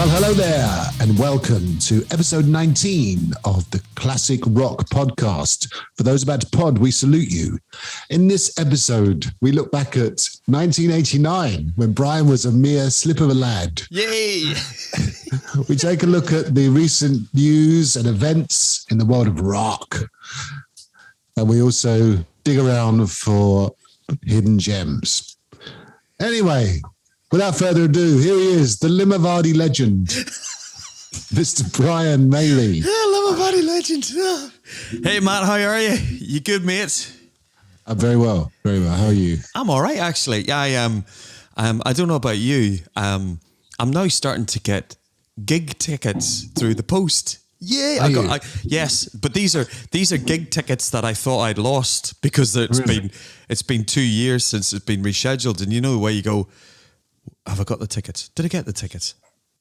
Well, hello there, and welcome to episode 19 of the Classic Rock Podcast. For those about to pod, we salute you. In this episode, we look back at 1989, when Brian was a mere slip of a lad. Yay! We take a look at the recent news and events in the world of rock. And we also dig around for hidden gems. Anyway, without further ado, here he is, the Limavady legend, Mr. Brian Maley. Yeah, Limavady legend. Hey, Matt, how are you? You good, mate? I'm very well, very well. How are you? I'm all right, actually. Yeah, I am. I don't know about you. I'm now starting to get gig tickets through the post. Yeah, yes, but these are gig tickets that I thought I'd lost because it's been 2 years since it's been rescheduled, and you know where you go. Have I got the tickets? Did I get the tickets?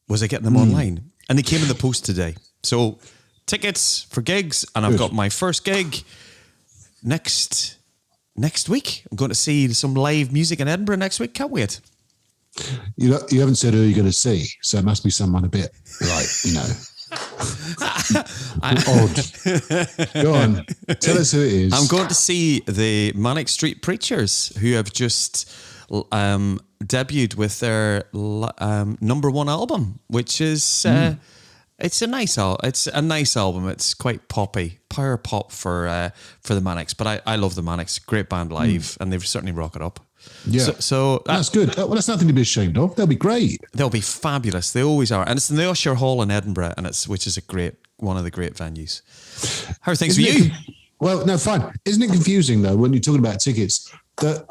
Was I getting them online? And they came in the post today. So tickets for gigs, and I've got my first gig next week. I'm going to see some live music in Edinburgh next week. Can't wait. You haven't said who you're going to see, so it must be someone a bit like, odd. Go on, tell us who it is. I'm going to see the Manic Street Preachers, who have just debuted with their number one album, which is it's a nice album. It's quite poppy, power pop for the Manics. But I love the Manics. Great band live, and they've certainly rock it up. Yeah, so that's good. Well, that's nothing to be ashamed of. They'll be great. They'll be fabulous. They always are, and it's in the Usher Hall in Edinburgh, and which is one of the great venues. How are things for you? Well, no, fine. Isn't it confusing though when you're talking about tickets that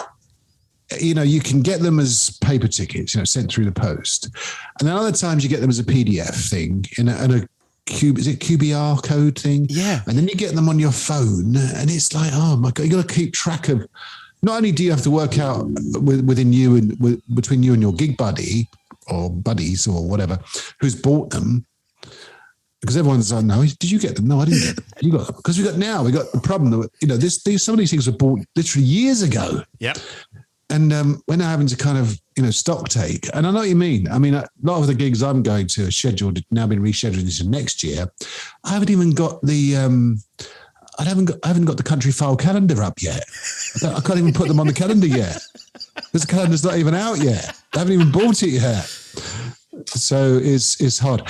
you can get them as paper tickets, sent through the post, and then other times you get them as a PDF thing in a QBR code thing? Yeah, and then you get them on your phone, and it's like, oh my god, you got to keep track of. Not only do you have to work out within you and between you and your gig buddy or buddies or whatever who's bought them, because everyone's like, no, did you get them? No, I didn't get them. You got them because we got the problem that some of these things were bought literally years ago. Yep. And we're now having to kind of stock take. And I know what you mean. I mean, a lot of the gigs I'm going to are scheduled, now been rescheduled into next year. I haven't even got the. I haven't got the country file calendar up yet. I can't even put them on the calendar yet. Because the calendar's not even out yet. I haven't even bought it yet. So it's hard.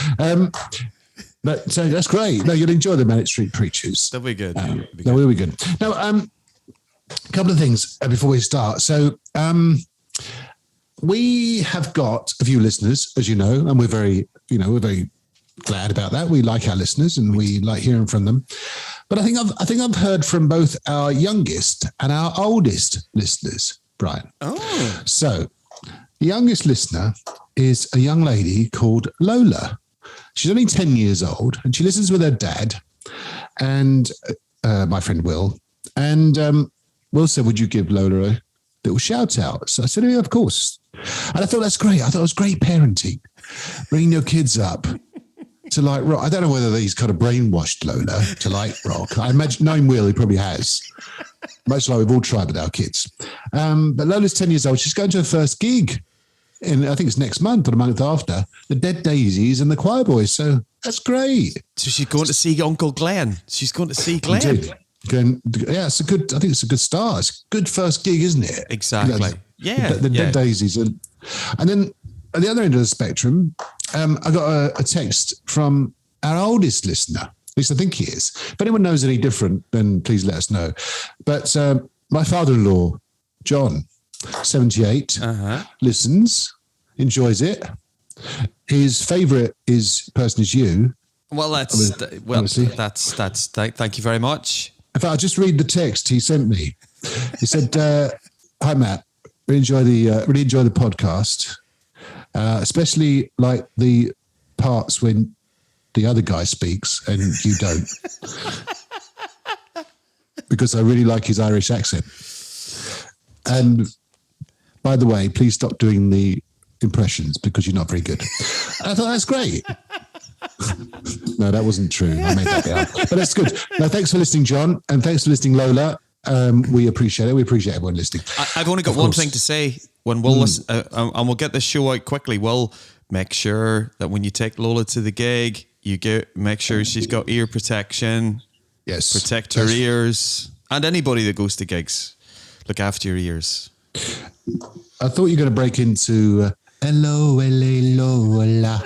But so that's great. No, you'll enjoy the Manic Street Preachers. They'll be good. They'll be good. Now, a couple of things before we start. So we have got a few listeners, as you know, and we're very glad about that. We like our listeners and we like hearing from them. But I think I've heard from both our youngest and our oldest listeners, Brian. Oh. So the youngest listener is a young lady called Lola. She's only 10 years old and she listens with her dad and my friend Will. And Will said, would you give Lola a little shout out? So I said, yeah, of course. And I thought that's great. I thought it was great parenting, bringing your kids up to like rock. I don't know whether he's kind of brainwashed Lola to like rock. I imagine, knowing Will, he probably has. Most like we've all tried with our kids. But Lola's 10 years old. She's going to her first gig I think it's next month or the month after, the Dead Daisies and the Choir Boys. So that's great. So she's going to see Uncle Glenn. She's going to see Glenn. Indeed. Yeah, I think it's a good start. It's a good first gig, isn't it? Exactly. The Dead Daisies. And then at the other end of the spectrum, I got a text from our oldest listener. At least I think he is. If anyone knows any different, then please let us know. But my father-in-law, John, 78, listens, enjoys it. His favourite person is you. Well, thank you very much. In fact, I'll just read the text he sent me. He said, "Hi Matt, really enjoy the podcast, especially like the parts when the other guy speaks and you don't, because I really like his Irish accent. And by the way, please stop doing the impressions because you're not very good." And I thought that's great. No, that wasn't true. I made that up. But that's good. No, thanks for listening, John. And thanks for listening, Lola. We appreciate it. We appreciate everyone listening. I've only got one thing to say. When Will listen, and we'll get this show out quickly. Will make sure that when you take Lola to the gig, make sure she's got ear protection. Yes. Protect her ears. And anybody that goes to gigs, look after your ears. I thought you were going to break into hello, Lola.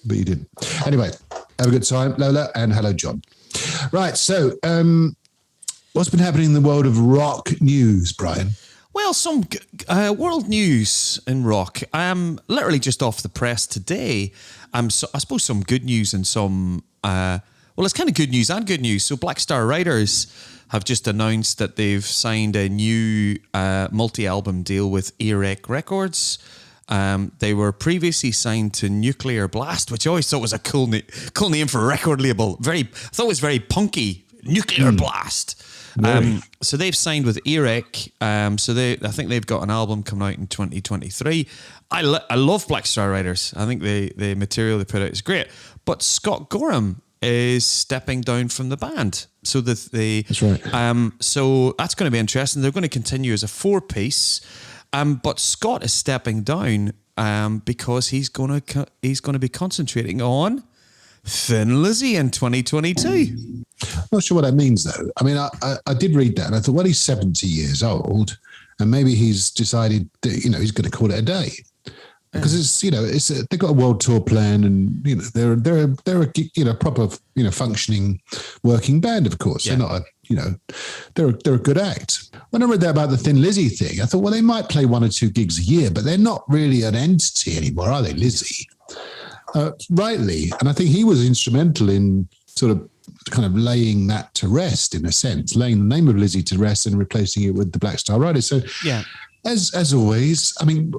But you didn't. Anyway, have a good time, Lola, and hello, John. Right, so what's been happening in the world of rock news, Brian? Well, some world news in rock. Literally just off the press today. I suppose some good news and some... well, it's kind of good news and good news. So Black Star Riders have just announced that they've signed a new multi-album deal with Earache Records. They were previously signed to Nuclear Blast, which I always thought was a cool name for a record label. I thought it was very punky. Nuclear Blast. So they've signed with Earache. I think they've got an album coming out in 2023. I love Black Star Riders. I think the material they put out is great. But Scott Gorham is stepping down from the band. So that's right. So that's going to be interesting. They're going to continue as a 4-piece. But Scott is stepping down because he's going to be concentrating on Thin Lizzy in 2022. I'm not sure what that means, though. I mean, I did read that, and I thought, well, he's 70 years old, and maybe he's decided that, he's going to call it a day. Because they've got a world tour plan, and they're a proper functioning working band. Of course, they're not they're a good act. When I read that about the Thin Lizzy thing, I thought, well, they might play 1 or 2 gigs a year, but they're not really an entity anymore, are they, Lizzy? Rightly, and I think he was instrumental in sort of kind of laying that to rest, in a sense, laying the name of Lizzy to rest and replacing it with the Black Star Riders. So yeah. As always, I mean,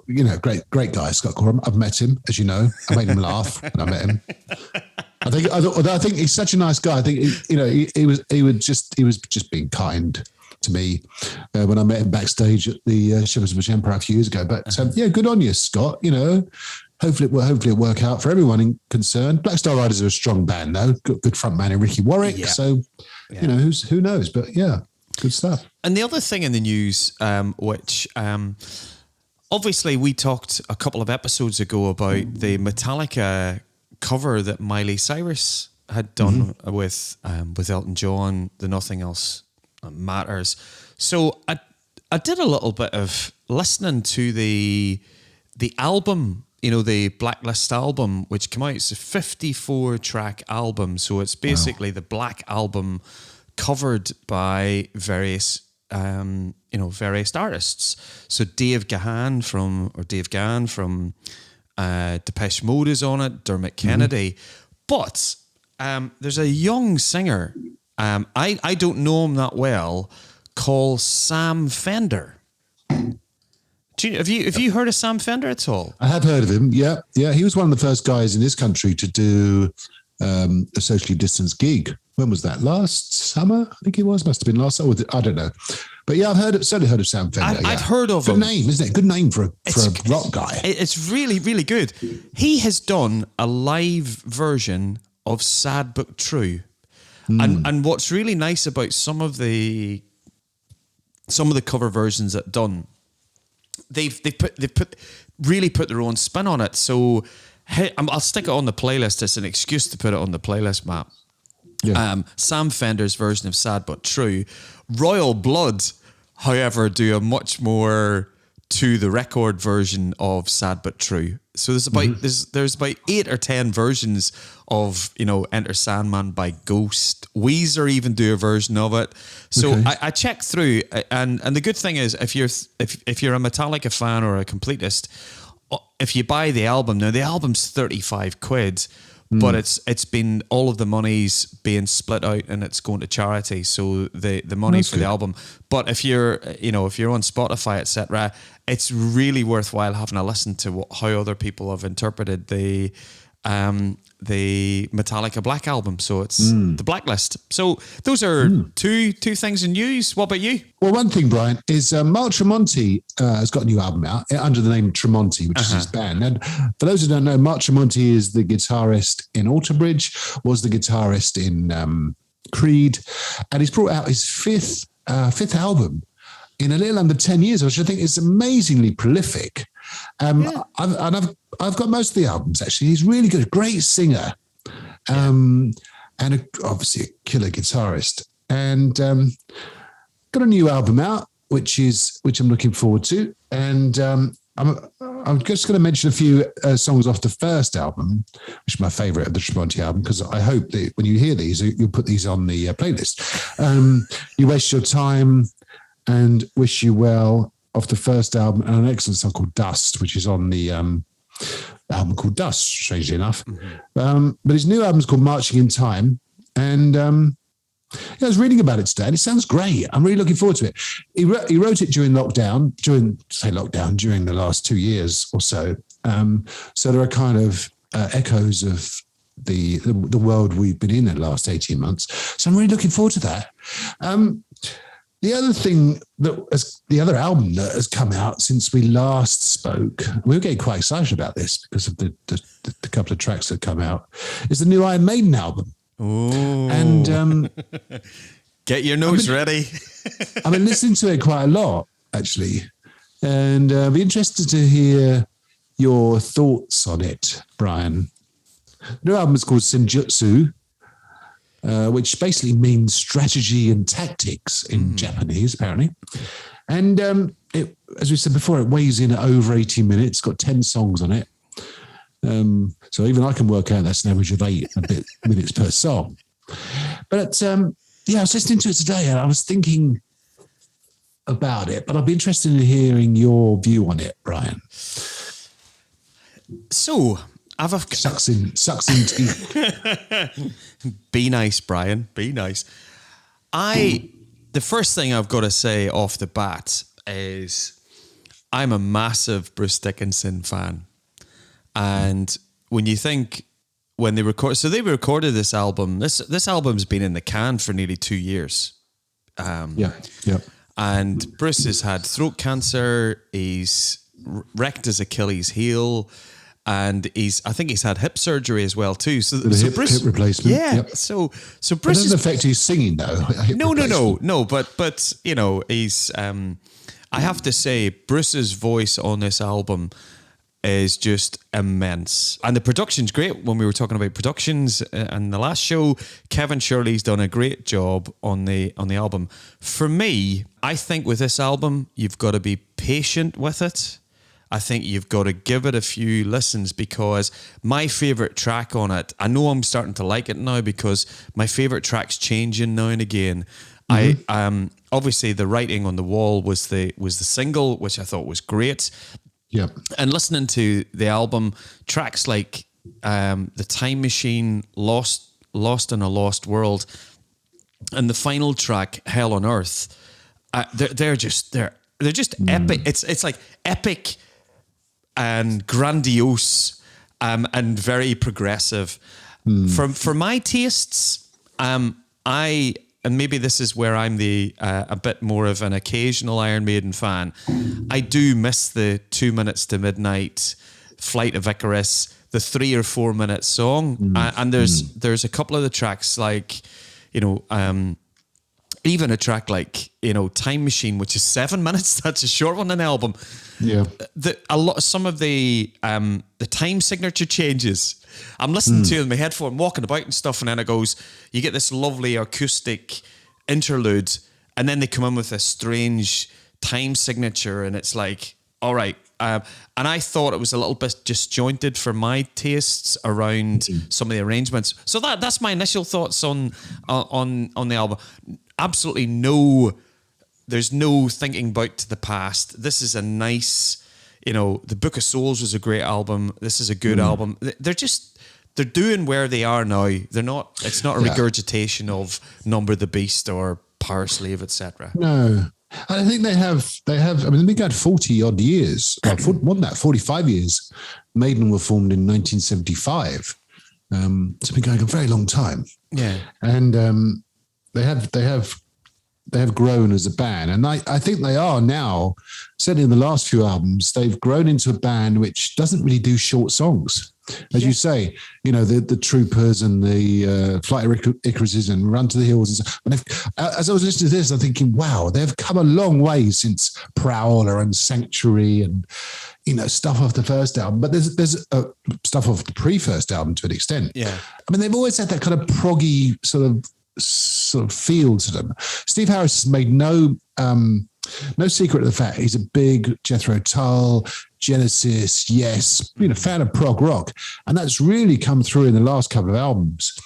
great guy, Scott Gorham. I've met him, as you know. I made him laugh when I met him. I think he's such a nice guy. I think he was just being kind to me when I met him backstage at the Shivers of Empire a few years ago. But good on you, Scott. Hopefully it'll work out for everyone concerned. Black Star Riders are a strong band, though. Good front man in Ricky Warwick. Yeah. So who knows? But yeah. Good stuff. And the other thing in the news, which obviously we talked a couple of episodes ago about the Metallica cover that Miley Cyrus had done with Elton John, the Nothing Else Matters. So I did a little bit of listening to the album, the Blacklist album, which came out. It's a 54-track album. So it's basically the Black Album covered by various artists. So Dave Gahan from Depeche Mode is on it, Dermot Kennedy. But there's a young singer, I don't know him that well, called Sam Fender. Have you heard of Sam Fender at all? I have heard of him, yeah. He was one of the first guys in this country to do a socially distanced gig. When was that? Last summer? I think it was. Must have been last summer. I don't know. But yeah, certainly heard of Sam Fender. I've heard of him. Good name, isn't it? Good name for a rock guy. It's really, really good. He has done a live version of Sad But True. And what's really nice about some of the cover versions that done, they've put their own spin on it. So I'll stick it on the playlist. It's an excuse to put it on the playlist, Matt. Yeah. Sam Fender's version of Sad But True. Royal Blood, however, do a much more to the record version of Sad But True. So there's about 8 or 10 versions of Enter Sandman by Ghost. Weezer even do a version of it. So I checked through, and the good thing is if you're a Metallica fan or a completist, if you buy the album now, the album's 35 quid. But it's been all of the money's being split out and it's going to charity. So the money for the album. But if you're on Spotify, etc., it's really worthwhile having a listen to how other people have interpreted the Metallica Black album. So it's the Blacklist. So those are two things in news. What about you? Well, one thing, Brian, is Mark Tremonti has got a new album out under the name Tremonti, which is his band. And for those who don't know, Mark Tremonti is the guitarist in Alter Bridge, was the guitarist in Creed, and he's brought out his fifth album in a little under 10 years, which I think is amazingly prolific. Yeah. I've got most of the albums actually. He's really good, great singer, and obviously a killer guitarist. And got a new album out, which I'm looking forward to. And I'm just going to mention a few songs off the first album, which is my favourite of the Tremonti album, because I hope that when you hear these, you'll put these on the playlist. You Waste Your Time and Wish You Well off the first album, and an excellent song called Dust, which is on the album called Dust, strangely enough. Mm-hmm. But his new album is called Marching in Time, and I was reading about it today, and it sounds great. I'm really looking forward to it. He wrote it during lockdown, during the last 2 years or so. So there are kind of echoes of the world we've been in the last 18 months. So I'm really looking forward to that. The other album that has come out since we last spoke, we were getting quite excited about this because of the couple of tracks that come out, is the new Iron Maiden album. Oh, and get your notes ready. I've been listening to it quite a lot, actually, and I'd be interested to hear your thoughts on it, Brian. The new album is called Senjutsu, which basically means strategy and tactics in Japanese, apparently. And it, as we said before, it weighs in at over 80 minutes, got 10 songs on it. So even I can work out that's an average of 8 minutes per song. But I was listening to it today and I was thinking about it, but I'd be interested in hearing your view on it, Brian. So, sucks in teeth. Be nice, Brian. Be nice. The first thing I've got to say off the bat is I'm a massive Bruce Dickinson fan. And when you think when they recorded this album, this album's been in the can for nearly 2 years. Yeah. And Bruce has had throat cancer. He's wrecked his Achilles heel, and I think he's had hip surgery as well too. So Bruce, hip replacement. Yeah. Yep. So Bruce doesn't affect his singing though. No. But he's. I have to say, Bruce's voice on this album is just immense. And the production's great. When we were talking about productions in the last show, Kevin Shirley's done a great job on the album. For me, I think with this album, you've got to be patient with it. I think you've got to give it a few listens, because my favourite track on it, I know I'm starting to like it now because my favourite track's changing now and again. Mm-hmm. Obviously the Writing on the Wall was the single, which I thought was great. Yeah. And listening to the album, tracks like The Time Machine, Lost in a Lost World, and the final track, Hell on Earth, they're just epic. It's like epic and grandiose and very progressive. For my tastes, and maybe this is where I'm a bit more of an occasional Iron Maiden fan, I do miss the 2 minutes to midnight, Flight of Icarus, the 3 or 4 minute song. And there's a couple of the tracks like, even a track like, Time Machine, which is 7 minutes. That's a short one on the album. Yeah. Some of the time signature changes. I'm listening to it in my headphone, walking about and stuff, and then it goes, you get this lovely acoustic interlude, and then they come in with a strange time signature, and it's like, all right. And I thought it was a little bit disjointed for my tastes around some of the arrangements. So that's my initial thoughts on the album. Absolutely there's no thinking back to the past. This is a nice, The Book of Souls was a great album. This is a good album. They're doing where they are now. It's not a regurgitation of Number the Beast or Power Slave, etc. No. I think they have, I mean, they've got 40 odd years, more than that, 45 years. Maiden were formed in 1975. It's been going a very long time. Yeah. And they have grown as a band. And I think they are now, certainly in the last few albums, they've grown into a band which doesn't really do short songs. As you say, the Troopers and the Flight of Icaruses and Run to the Hills. And as I was listening to this, I'm thinking, wow, they've come a long way since Prowler and Sanctuary and, stuff off the first album, but there's stuff off the pre-first album to an extent. Yeah. I mean, they've always had that kind of proggy sort of feel to them. Steve Harris has made no secret of the fact he's a big Jethro Tull, Genesis, Yes, fan of prog rock, and that's really come through in the last couple of albums.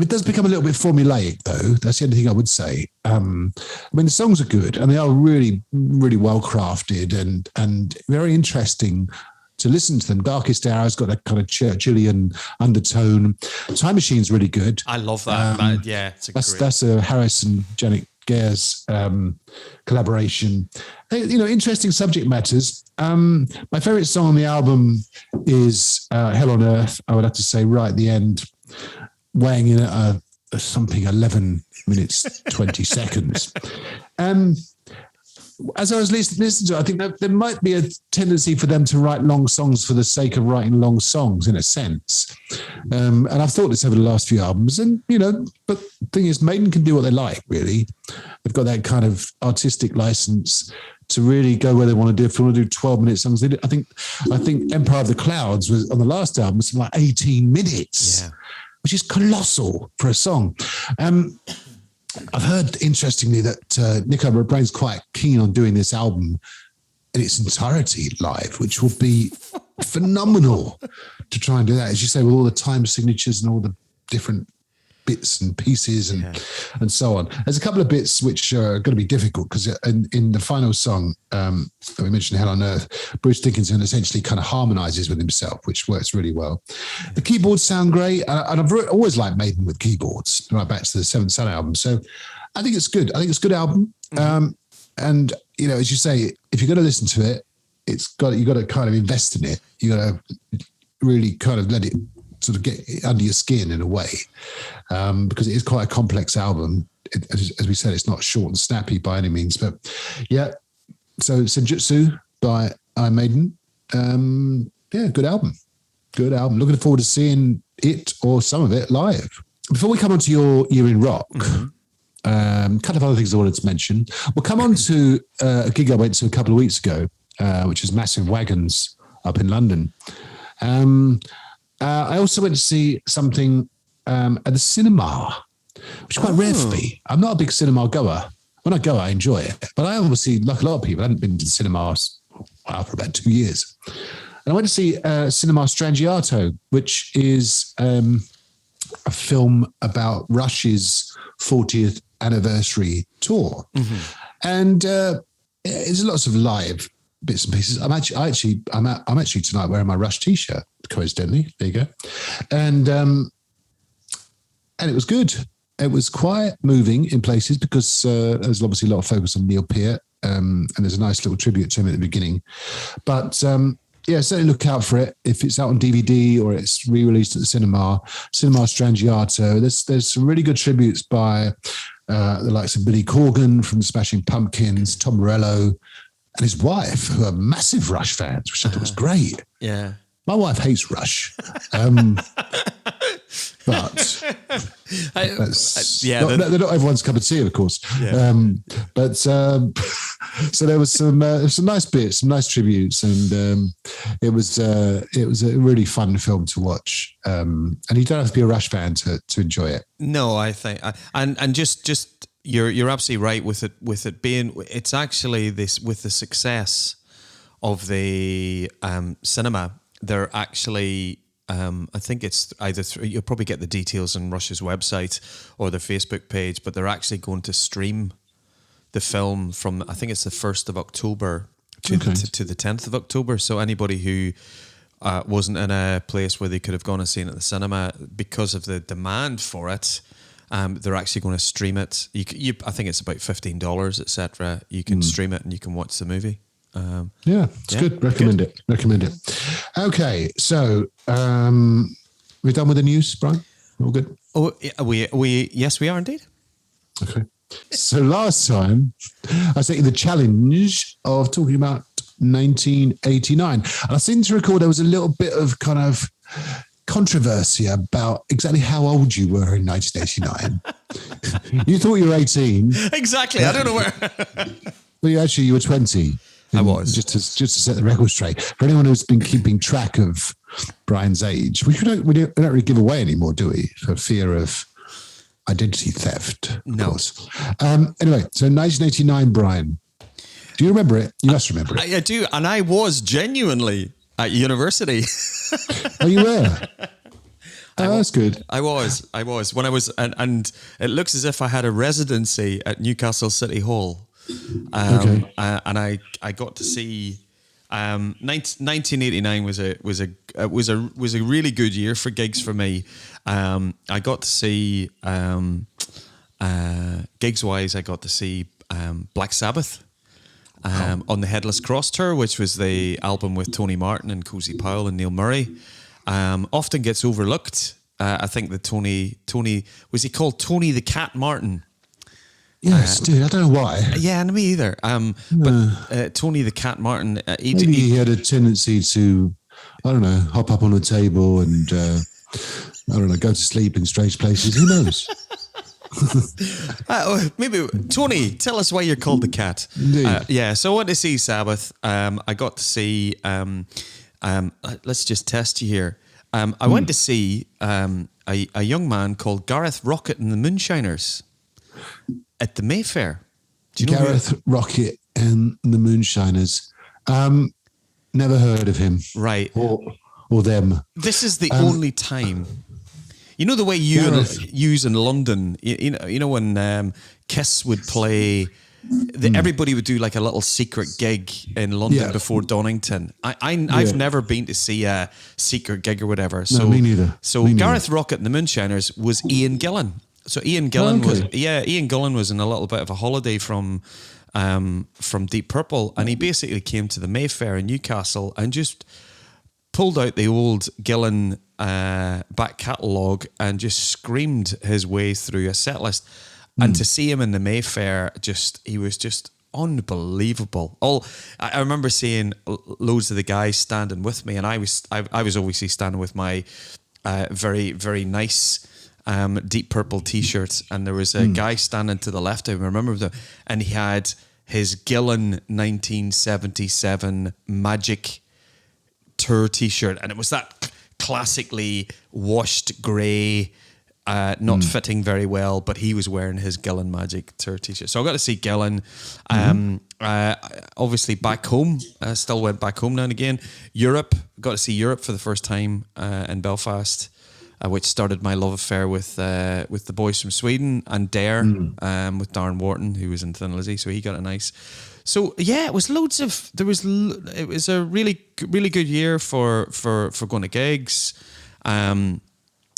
It does become a little bit formulaic, though. That's the only thing I would say. I mean, the songs are good, and they are really, really well crafted and very interesting to listen to them. Darkest Hour's got that kind of Churchillian undertone. Time Machine's really good. I love that. That's a Harris and Janet Gare's collaboration. Interesting subject matters. My favourite song on the album is Hell on Earth. I would have to say right at the end, weighing in at something 11 minutes 20 seconds. As I was listening to it, I think that there might be a tendency for them to write long songs for the sake of writing long songs, in a sense. And I've thought this over the last few albums, but the thing is, Maiden can do what they like, really. They've got that kind of artistic license to really go where they want to do. If they want to do 12-minute songs, I think Empire of the Clouds was on the last album, was like 18 minutes. Yeah. Which is colossal for a song. I've heard, interestingly, that Nico McBrain's quite keen on doing this album in its entirety live, which will be phenomenal to try and do that, as you say, with all the time signatures and all the different bits and pieces and so on. There's a couple of bits which are going to be difficult because in the final song that we mentioned, Hell on Earth, Bruce Dickinson essentially kind of harmonizes with himself, which works really well. The keyboards sound great, and I've always liked Maiden with keyboards, right back to the Seventh Son album. So I think it's good. I think it's a good album. And as you say, if you're going to listen to it, you've got to kind of invest in it. You got to really kind of let it sort of get under your skin in a way, because it is quite a complex album. As we said, it's not short and snappy by any means, but yeah. So Senjutsu by Iron Maiden, good album. Looking forward to seeing it or some of it live. Before we come on to your year in rock, a couple of other things I wanted to mention. We'll come on to a gig I went to a couple of weeks ago, which is Massive Wagons up in London. I also went to see something at the cinema, which is quite rare for me. I'm not a big cinema goer. When I go, I enjoy it. But I obviously, like a lot of people, I hadn't been to the cinemas for about 2 years. And I went to see Cinema Strangiato, which is a film about Rush's 40th anniversary tour. And there's lots of live bits and pieces. I'm actually tonight wearing my Rush t-shirt, coincidentally. There you go. And it was good. It was quite moving in places because there's obviously a lot of focus on Neil Peart, and there's a nice little tribute to him at the beginning. But certainly look out for it. If it's out on DVD or it's re-released at the Cinema Strangiato, there's some really good tributes by the likes of Billy Corgan from the Smashing Pumpkins, Tom Morello, and his wife, who are massive Rush fans, which I thought was great. Yeah. My wife hates Rush. But they're not everyone's cup of tea, of course. Yeah. So there was some nice bits, some nice tributes, and it was a really fun film to watch. And you don't have to be a Rush fan to enjoy it. No, I think, and just you're absolutely right with it being. It's actually this with the success of the cinema. They're actually. I think it's either you'll probably get the details on Rush's website or their Facebook page, but they're actually going to stream the film from, I think it's the 1st of October to the 10th of October. So anybody who wasn't in a place where they could have gone and seen it at the cinema, because of the demand for it, they're actually going to stream it. I think it's about $15, etc. You can stream it and you can watch the movie. It's good. Recommend it. Okay, so we're done with the news, Brian? All good? Oh, yes, we are indeed. Okay. So last time I was taking the challenge of talking about 1989, and I seem to recall there was a little bit of kind of controversy about exactly how old you were in 1989. You thought you were 18. Exactly. I don't know where. Well, you were 20. I was. Just to set the record straight. For anyone who's been keeping track of Brian's age, we don't really give away anymore, do we? For fear of identity theft, of course. Anyway, so 1989, Brian. Do you remember it? You must remember it. I do, and I was genuinely at university. Oh, you were? Oh, that's good. I was. When I was, and it looks as if I had a residency at Newcastle City Hall. And I got to see 1989 was a really good year for gigs for me. I got to see gigs wise. I got to see Black Sabbath on the Headless Cross tour, which was the album with Tony Martin and Cozy Powell and Neil Murray. Often gets overlooked. I think that Tony was he called Tony the Cat Martin? Yes, dude. I don't know why. Yeah, me either. But Tony the Cat Martin, maybe he had a tendency to, I don't know, hop up on a table and I don't know, go to sleep in strange places. Who knows? Maybe Tony, tell us why you're called the Cat. Yeah, so I went to see Sabbath. I got to see. Let's just test you here. I went to see a young man called Gareth Rocket and the Moonshiners at the Mayfair. Do you know Gareth Rocket and the Moonshiners? Never heard of him. Right. Or them. This is the only time. You know the way use in London. You know when Kiss would play. Everybody would do like a little secret gig in London before Donington. I've never been to see a secret gig or whatever. So, no, me neither. So Gareth Rocket and the Moonshiners was Ian Gillan. So Ian Gillan was in a little bit of a holiday from Deep Purple, and he basically came to the Mayfair in Newcastle and just pulled out the old Gillan back catalogue and just screamed his way through a set list. And to see him in the Mayfair, he was just unbelievable. I remember seeing loads of the guys standing with me, and I was obviously standing with my very, very nice Deep Purple t-shirt, and there was a guy standing to the left. I remember them, and he had his Gillan 1977 Magic Tour t-shirt, and it was that classically washed grey. Not fitting very well, but he was wearing his Gillan Magic Tour t-shirt. So I got to see Gillan. Obviously back home, still went back home now and again. Europe, got to see Europe for the first time in Belfast, which started my love affair with the boys from Sweden and Dare, with Darren Wharton, who was in Thin Lizzy. So he got a nice. So yeah, it was it was a really, really good year for going to gigs.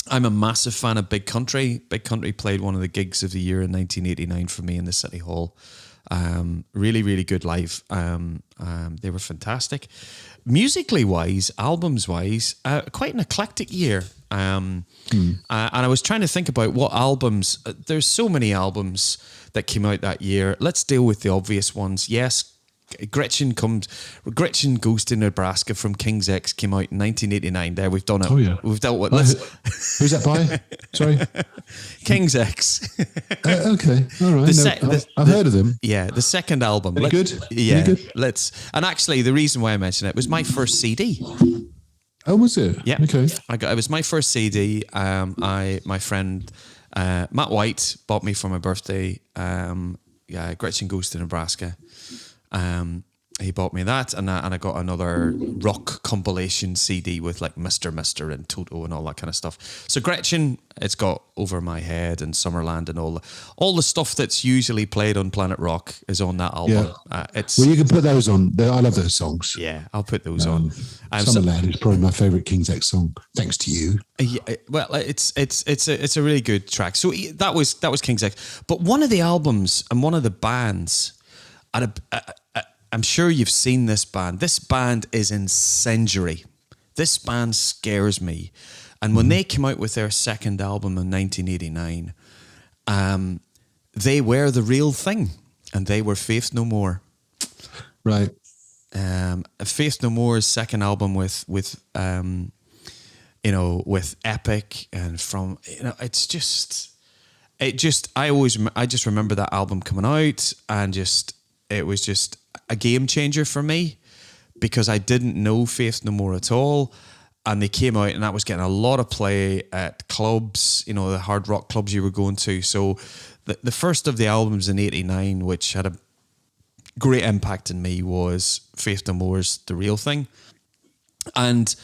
I'm a massive fan of Big Country. Big Country played one of the gigs of the year in 1989 for me in the City Hall. Really, really good live. They were fantastic. Musically wise, albums wise, quite an eclectic year. And I was trying to think about what albums. There's so many albums that came out that year. Let's deal with the obvious ones. Yes, Gretchen Goes to Nebraska from King's X came out in 1989. There, we've done it. Oh yeah, we've dealt with. Who's that by? Sorry, King's X. Okay, all right. I've heard of them. Yeah, the second album. Good. Yeah, good. And actually, the reason why I mention it was my first CD. Oh, was it? Yeah. Okay. It was my first CD. My friend Matt White bought me for my birthday. Gretchen Goes to Nebraska. He bought me that, and I got another rock compilation CD with like Mr. and Toto and all that kind of stuff. So Gretchen, it's got Over My Head and Summerland and all the stuff that's usually played on Planet Rock is on that album. Yeah. Well, you can put those on. I love those songs. Yeah, I'll put those on. Summerland is probably my favourite King's X song. Thanks to you. Yeah, well, it's a really good track. So that was King's X. But one of the albums and one of the bands. I'm sure you've seen this band. This band is incendiary. This band scares me. And when they came out with their second album in 1989, they were the real thing, and they were Faith No More. Right. Faith No More's second album with Epic and from I just remember that album coming out and it was just a game changer for me because I didn't know Faith No More at all. And they came out and that was getting a lot of play at clubs, you know, the hard rock clubs you were going to. So the first of the albums in 89, which had a great impact on me, was Faith No More's The Real Thing. And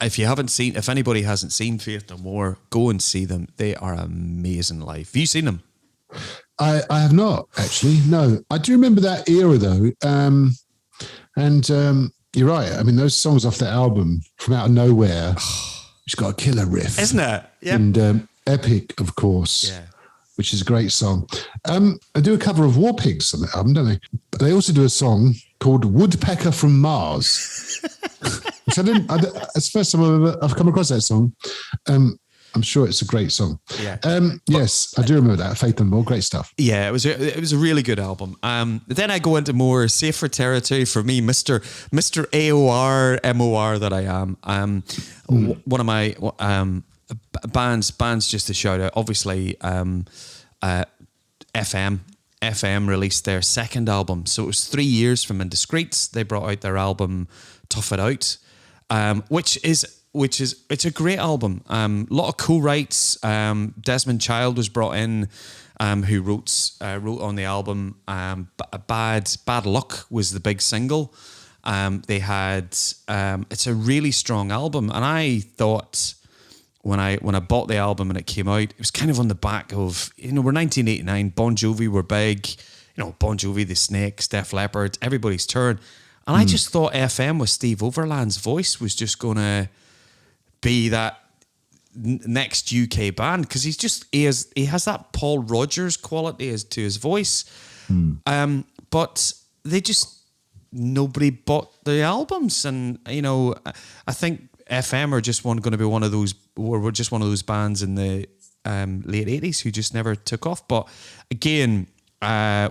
if anybody hasn't seen Faith No More, go and see them. They are amazing live. Have you seen them? I have not, actually. No. I do remember that era, though. You're right. I mean, those songs off that album, From Out of Nowhere, it's got a killer riff. Isn't it? Yeah. And Epic, of course. Yeah. Which is a great song. They do a cover of War Pigs on the album, don't they? But they also do a song called Woodpecker from Mars. Which it's the first time I've come across that song. I'm sure it's a great song. Yeah. Yes, I do remember that. Faith No More, great stuff. Yeah, it was a really good album. Then I go into more safer territory for me, Mr. AOR MOR that I am. One of my bands just to shout out. Obviously, FM released their second album, so it was 3 years from Indiscreets. They brought out their album Tough It Out, which is it's a great album. A lot of co-writes. Desmond Child was brought in, who wrote on the album. Bad Luck was the big single. They had it's a really strong album, and I thought when I bought the album and it came out, it was kind of on the back of, we're 1989, Bon Jovi were big, Bon Jovi, The Snakes, Def Leppard, everybody's turn. And I just thought FM with Steve Overland's voice was just going to be that next UK band, because he has that Paul Rodgers quality to his voice. But nobody bought the albums, and I think FM are just going to be one of those, or we're just one of those bands in the late 80s who just never took off. But again,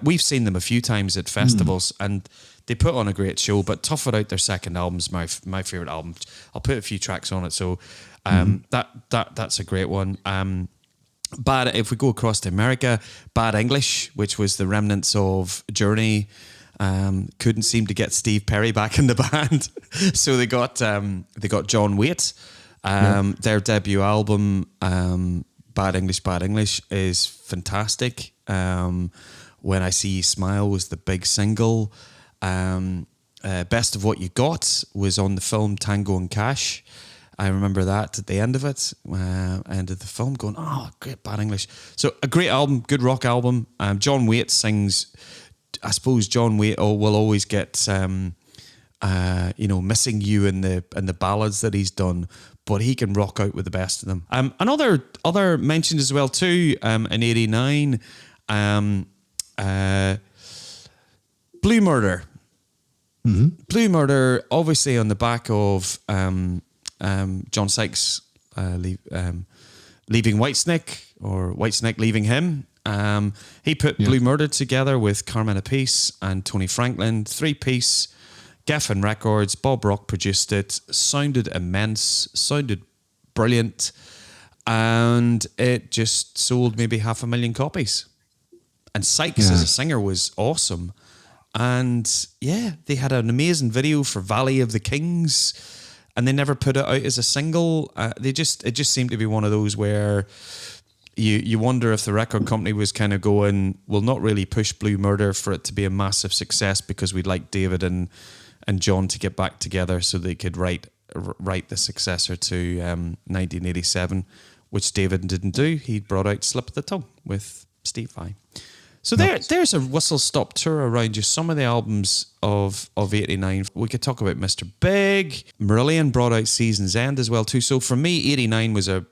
we've seen them a few times at festivals, and they put on a great show. But Tough It Out, their second album's my favorite album. I'll put a few tracks on it, so that's a great one. If we go across to America, Bad English, which was the remnants of Journey, couldn't seem to get Steve Perry back in the band, so they got John Waite. Their debut album, Bad English, is fantastic. When I See You Smile was the big single. Best of What You Got was on the film Tango and Cash. I remember that at the end of it, end of the film, going, oh, great Bad English. So a great album, good rock album. John Waite sings. I suppose John Waite will always get, Missing You in the ballads that he's done, but he can rock out with the best of them. Other mentioned as well too, in '89, Blue Murder. Mm-hmm. Blue Murder, obviously on the back of John Sykes leaving Whitesnake, or Whitesnake leaving him. He put Blue Murder together with Carmine Appice and Tony Franklin, 3-piece, Geffen Records. Bob Rock produced it. Sounded immense, sounded brilliant, and it just sold maybe 500,000 copies. And Sykes as a singer was awesome. And they had an amazing video for Valley of the Kings, and they never put it out as a single. It just seemed to be one of those where you wonder if the record company was kind of going, we'll not really push Blue Murder for it to be a massive success, because we'd like David and John to get back together so they could write the successor to 1987, which David didn't do. He brought out Slip of the Tongue with Steve Vai. So there's a whistle-stop tour around just some of the albums of '89. We could talk about Mr. Big. Marillion brought out Season's End as well too. So for me, '89 was a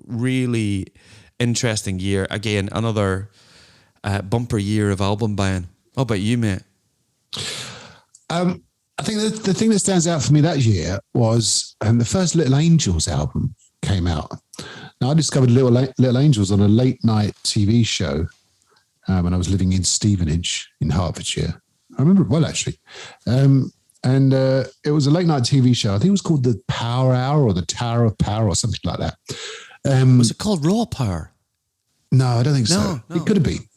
really interesting year. Again, another bumper year of album buying. How about you, mate? I think the thing that stands out for me that year was the first Little Angels album came out. Now, I discovered Little Angels on a late-night TV show when I was living in Stevenage in Hertfordshire. I remember it well, actually. It was a late-night TV show. I think it was called The Power Hour or The Tower of Power or something like that. Was it called Raw Power? No, I don't think so. No. It could have been.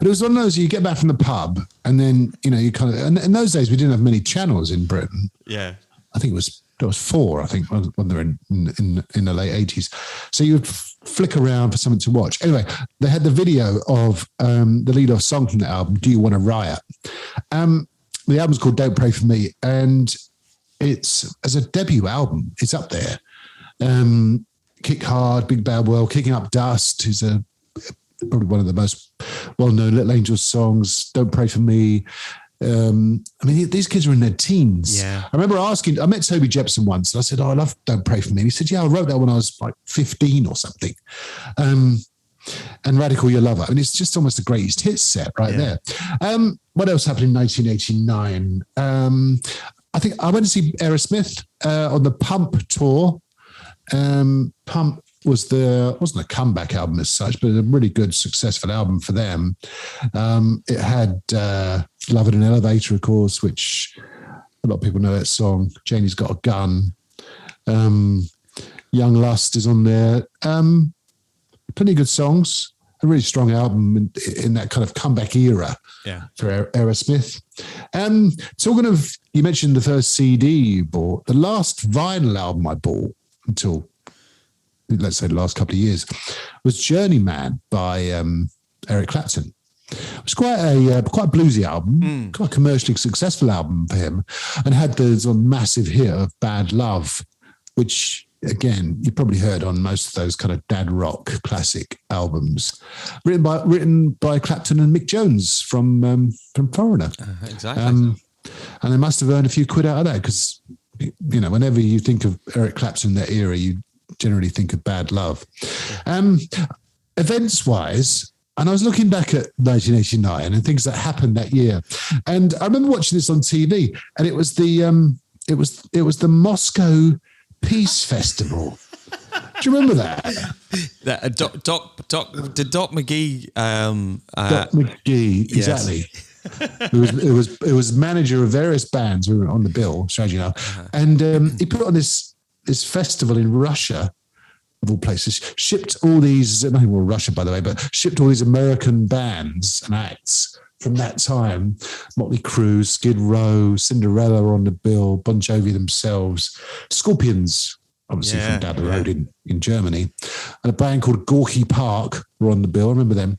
But it was one of those, you get back from the pub and then, you kind of, and in those days we didn't have many channels in Britain. Yeah. I think there was 4, I think, when they were in the late 80s. So you would flick around for something to watch. Anyway, they had the video of the lead-off song from the album, Do You Want to Riot? The album's called Don't Pray For Me, and it's, as a debut album, it's up there. Kick Hard, Big Bad World, Kicking Up Dust is probably one of the most well-known Little Angels songs, Don't Pray For Me. These kids are in their teens. Yeah. I remember I met Toby Jepson once, and I said, I love Don't Pray For Me. And he said, yeah, I wrote that when I was like 15 or something. And Radical Your Lover. It's just almost the greatest hits set right there. What else happened in 1989? I think I went to see Aerosmith on the Pump tour. Pump wasn't a comeback album as such, but a really good, successful album for them. It had Love in an Elevator, of course, which a lot of people know that song. Janie's Got a Gun. Young Lust is on there. Plenty of good songs. A really strong album in that kind of comeback era for Aerosmith. Talking of, you mentioned the first CD you bought. The last vinyl album I bought until, let's say, the last couple of years was Journeyman by Eric Clapton. It was quite a bluesy album, quite a commercially successful album for him, and had the sort of massive hit of Bad Love, which, again, you probably heard on most of those kind of dad rock classic albums, written by Clapton and Mick Jones from Foreigner. Exactly. And they must have earned a few quid out of that, because whenever you think of Eric Clapton that era, you generally think of Bad Love. Events wise, and I was looking back at 1989 and things that happened that year, and I remember watching this on TV, and it was the Moscow Peace Festival. Do you remember that? Did Doc McGee? Doc McGee, exactly. It was manager of various bands who were on the bill, strangely enough, and he put on this festival in Russia, of all places. Shipped all these, nothing wrong with Russia, by the way, but shipped all these American bands and acts from that time. Motley Crue, Skid Row, Cinderella were on the bill, Bon Jovi themselves, Scorpions, obviously from down the road in Germany, and a band called Gorky Park were on the bill. I remember them.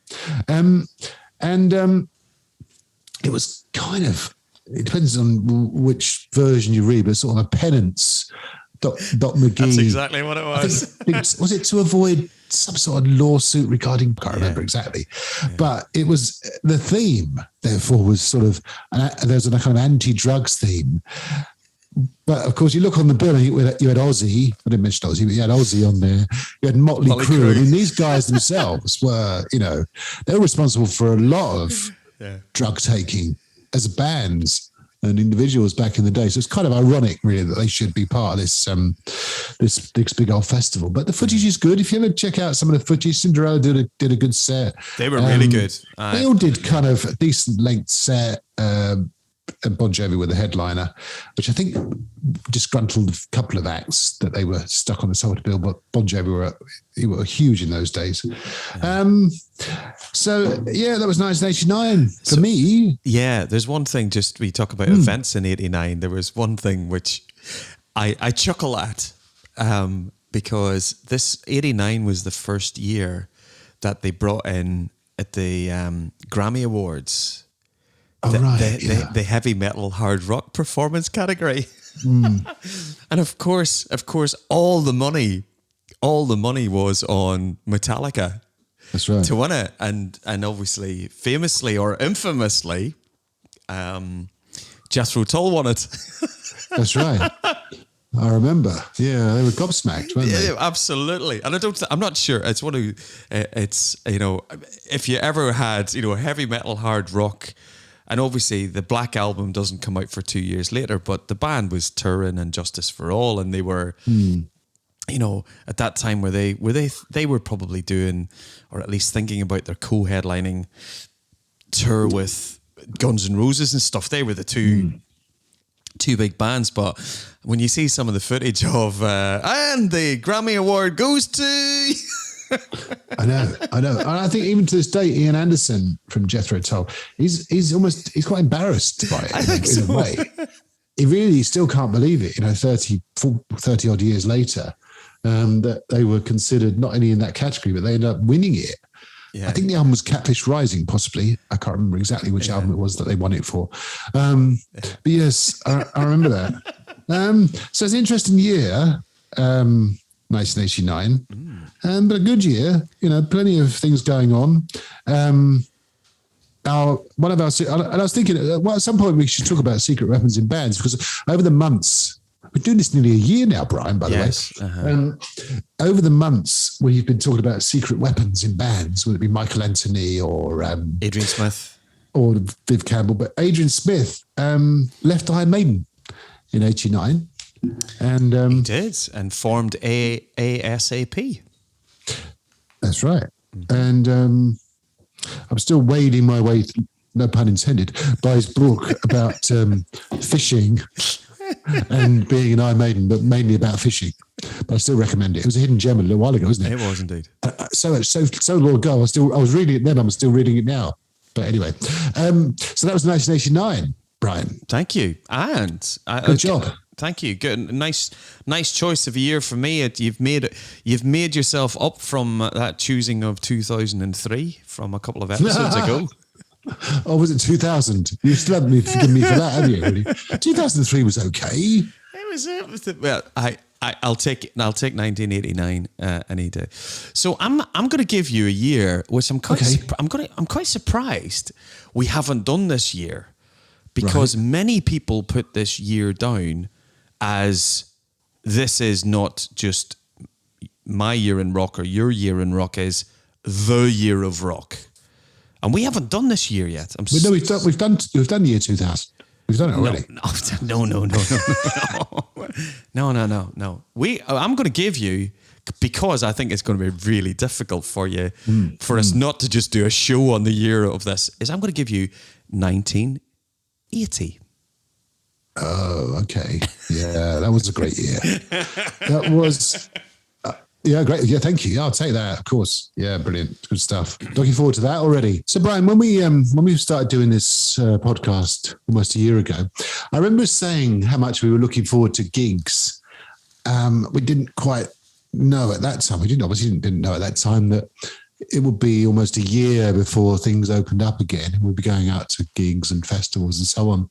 It was kind of, it depends on which version you read, but sort of a penance. Doc McGee. That's exactly what it was. Was it to avoid some sort of lawsuit regarding, I can't remember exactly, but it was, the theme, therefore, was sort of, there's a kind of anti-drugs theme. But of course, you look on the bill and you had Ozzy. I didn't mention Ozzy, but you had Ozzy on there. You had Motley Crue. I mean, these guys themselves were, they were responsible for a lot of drug taking as bands and individuals back in the day. So it's kind of ironic, really, that they should be part of this big old festival. But the footage is good. If you ever check out some of the footage, Cinderella did a good set. They were really good. They all did kind of a decent length set. And Bon Jovi were the headliner, which I think disgruntled a couple of acts that they were stuck on the side of the bill. But Bon Jovi were huge in those days. So that was 1989 for me. Yeah, there's one thing. Just we talk about events in '89. There was one thing which I chuckle at because this '89 was the first year that they brought in at the Grammy Awards. The heavy metal hard rock performance category. And of course all the money was on Metallica. That's right. To win it. And obviously famously or infamously Jethro Tull won it. That's right. I remember. Yeah, they were gobsmacked, weren't they? Yeah, absolutely. And I'm not sure. It's one of if you ever had, heavy metal hard rock. And obviously, the Black Album doesn't come out for 2 years later, but the band was touring and Justice for All, and they were, at that time where they were probably doing, or at least thinking about their co-headlining tour with Guns N' Roses and stuff. They were the two big bands, but when you see some of the footage of and the Grammy Award goes to I know. And I think even to this day, Ian Anderson from Jethro Tull, he's quite embarrassed by it in a way. He really still can't believe it, 30 odd years later, that they were considered not only in that category, but they ended up winning it. Yeah. I think the album was Catfish Rising, possibly. I can't remember exactly which album it was that they won it for. But yes, I remember that. So it's an interesting year, 1989, but a good year, plenty of things going on. And I was thinking, at some point we should talk about secret weapons in bands, because over the months, we're doing this nearly a year now, Brian, by the way. Uh-huh. Over the months, we've been talking about secret weapons in bands, whether it be Michael Anthony or Adrian Smith or Viv Campbell. But Adrian Smith left Iron Maiden in '89. And he did, and formed ASAP. That's right. And I'm still wading my way, no pun intended, by his book about fishing and being an Iron Maiden, but mainly about fishing. But I still recommend it. It was a hidden gem a little while ago, wasn't it? It was indeed. So long ago. I was reading it then. I'm still reading it now. But anyway, so that was 1989, Brian. Thank you, and good job. Thank you. Good, nice choice of a year for me. You've made yourself up from that choosing of 2003 from a couple of episodes ago. Oh, was it 2000? You still haven't forgiven me for that, have you? Really? 2003 was okay. It was. Well, I'll take 1989 any day. So I'm going to give you a year, which I'm quite surprised we haven't done this year, because many people put this year down as this is not just my year in rock or your year in rock, is the year of rock. And we haven't done this year yet. We've done the year 2000. We've done it already. No. I'm going to give you, because I think it's going to be really difficult for you, for us not to just do a show on the year of this, is I'm going to give you 1980. Oh, okay. Yeah, that was a great year. That was... yeah, great. Yeah, thank you. I'll take that, of course. Yeah, brilliant. Good stuff. Looking forward to that already. So, Brian, when we started doing this podcast almost a year ago, I remember saying how much we were looking forward to gigs. We didn't quite know at that time. We didn't know at that time that it would be almost a year before things opened up again. We'd be going out to gigs and festivals and so on.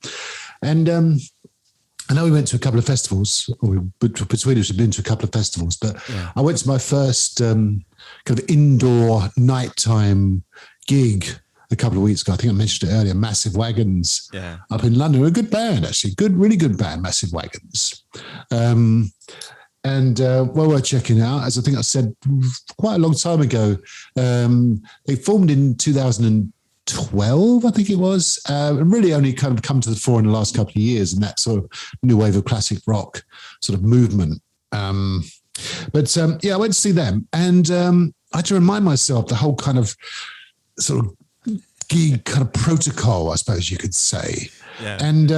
And I know we went to a couple of festivals, or between us, we've been to a couple of festivals, but I went to my first kind of indoor nighttime gig a couple of weeks ago. I think I mentioned it earlier, Massive Wagons up in London. A good band, actually. Really good band, Massive Wagons. And well worth checking out. As I think I said quite a long time ago, they formed in 2012, I think it was, and really only kind of come to the fore in the last couple of years in that sort of new wave of classic rock sort of movement. I went to see them, and I had to remind myself the whole kind of sort of gig kind of protocol, I suppose you could say. Yeah. And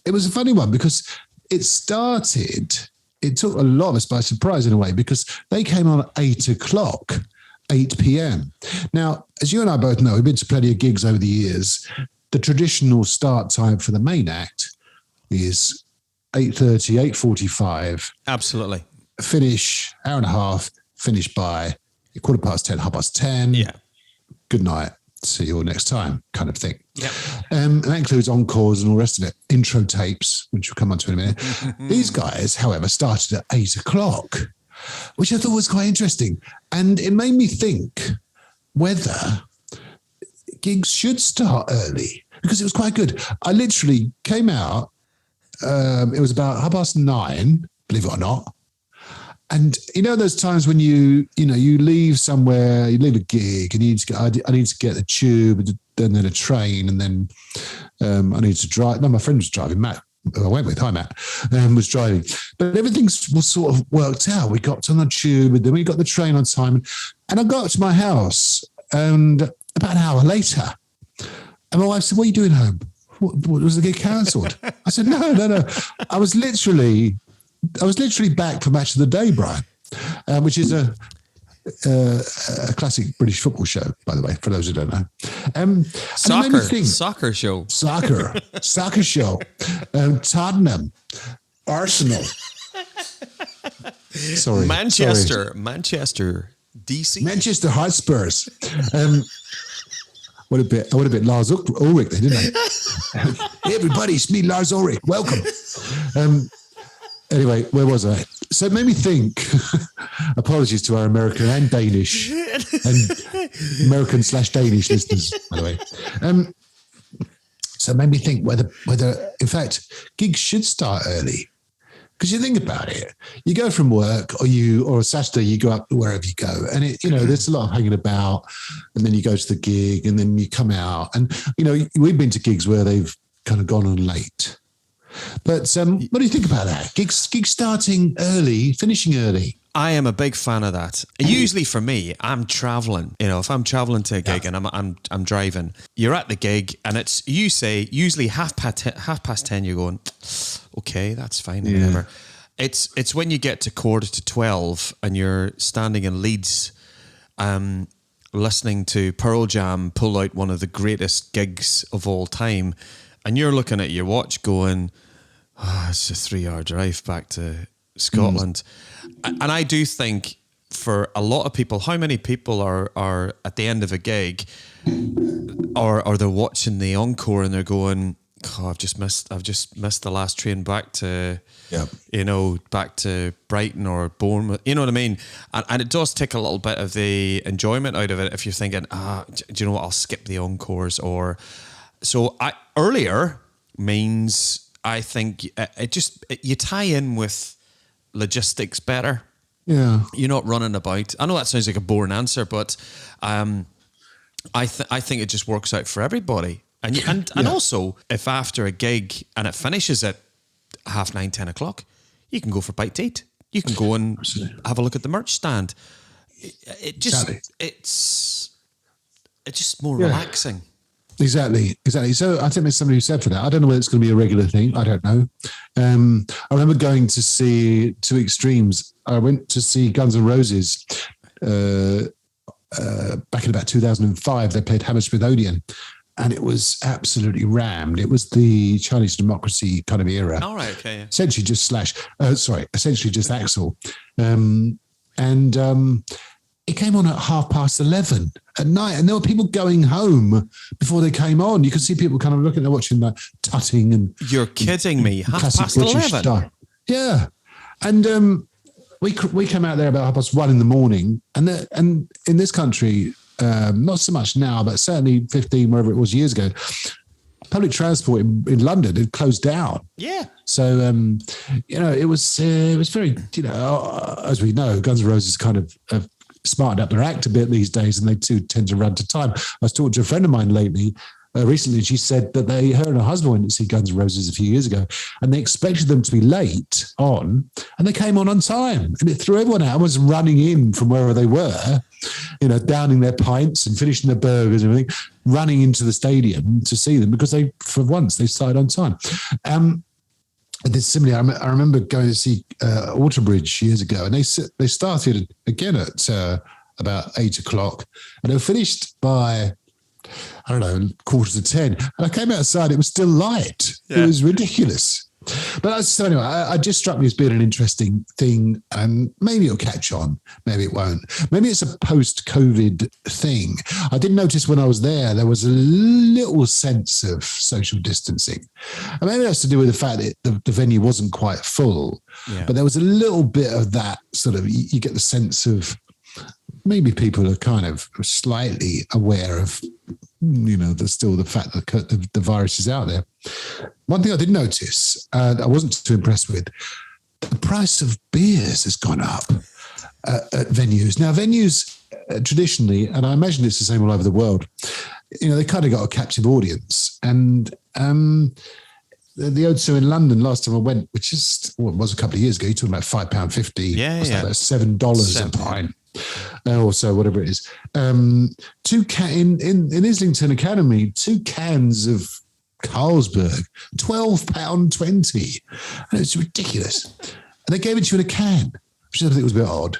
it was a funny one because it took a lot of us by surprise in a way, because they came on at 8 p.m. Now, as you and I both know, we've been to plenty of gigs over the years. The traditional start time for the main act is 8:30, 8:45. Absolutely. Finish, hour and a half, finish by 10:15, 10:30. Yeah. Good night. See you all next time, kind of thing. Yeah. And that includes encores and all the rest of it. Intro tapes, which we'll come on to in a minute. These guys, however, started at 8 o'clock, which I thought was quite interesting. And it made me think whether gigs should start early, because it was quite good. I literally came out, it was about 9:30, believe it or not. And those times when you leave somewhere, you leave a gig and I need to get the tube and then a train, and then I need to drive. No, my friend was driving, Matt, who I went with, hi Matt, was driving. But everything was sort of worked out. We got on the tube and then we got the train on time. And I got to my house, and about an hour later, and my wife said, "What are you doing home? What was the gig cancelled?" I said, No. I was literally back for Match of the Day, Brian, which is a classic British football show, by the way, for those who don't know. Soccer show. Soccer show. Tottenham, Arsenal. Sorry. Manchester, DC. Manchester Hotspurs. What a bit Lars Ulrich there, didn't I? Hey everybody, it's me, Lars Ulrich. Welcome. Anyway, where was I? So it made me think, apologies to our American and Danish and American/Danish listeners, by the way. So it made me think whether in fact gigs should start early. Because you think about it, you go from work or a Saturday, you go up wherever you go. And there's a lot of hanging about, and then you go to the gig and then you come out. And, we've been to gigs where they've kind of gone on late. But what do you think about that? Gigs starting early, finishing early. I am a big fan of that. Usually for me, I'm traveling. If I'm traveling to a gig and I'm driving, you're at the gig and it's usually half past 10. You're going, okay, that's fine, whatever. It's when you get to 11:45 and you're standing in Leeds, listening to Pearl Jam pull out one of the greatest gigs of all time, and you're looking at your watch going, it's a 3-hour drive back to Scotland. And I do think for a lot of people, how many people are at the end of a gig or they're watching the encore and they're going, I've just missed the last train back to, back to Brighton or Bournemouth. You know what I mean? And it does take a little bit of the enjoyment out of it if you're thinking, do you know what? I'll skip the encores. Earlier means I think you tie in with logistics better. Yeah, you're not running about. I know that sounds like a boring answer, but I think it just works out for everybody. And also, if after a gig and it finishes at 9:30, 10 o'clock, you can go for a bite to eat. You can go and have a look at the merch stand. It's just more relaxing. Exactly. So I think there's somebody who said for that. I don't know whether it's going to be a regular thing. I don't know. I remember going to see two extremes. I went to see Guns N' Roses back in about 2005. They played Hammersmith Odeon, and it was absolutely rammed. It was the Chinese Democracy kind of era. All right, okay. Yeah. Essentially just Axl. It came on at 11:30 at night, and there were people going home before they came on. You could see people kind of looking, they're watching like tutting and. You're kidding me! 11:30. Yeah, and we came out there about 1:30 in the morning, and in this country, not so much now, but certainly 15 wherever it was years ago, public transport in London had closed down. Yeah. So it was very as we know, Guns N' Roses kind of smartened up their act a bit these days, and they too tend to run to time. I was talking to a friend of mine recently, and she said that her and her husband went to see Guns N' Roses a few years ago, and they expected them to be late on, and they came on time, and it threw everyone out. I was running in from wherever they were, downing their pints and finishing their burgers and everything, running into the stadium to see them because they started on time. Similarly, I remember going to see Waterbridge years ago, and they started again at about 8 o'clock, and they were finished by, I don't know, 9:45. And I came outside, it was still light. Yeah. It was ridiculous. But so anyway, I just struck me as being an interesting thing, and maybe it'll catch on, maybe it won't. Maybe it's a post-COVID thing. I did notice when I was there was a little sense of social distancing. And maybe that's to do with the fact that the venue wasn't quite full, but there was a little bit of that sort of, you get the sense of maybe people are kind of slightly aware of, the fact that the virus is out there. One thing I did notice, and I wasn't too impressed with, the price of beers has gone up at venues. Now, venues traditionally, and I imagine it's the same all over the world, they kind of got a captive audience. And the O2 in London last time I went, which was a couple of years ago, you're talking about £5.50. About $7 a pint. Or so, whatever it is. In Islington Academy, 2 cans of Carlsberg, £12.20. And it's ridiculous. And they gave it to you in a can, which I think was a bit odd.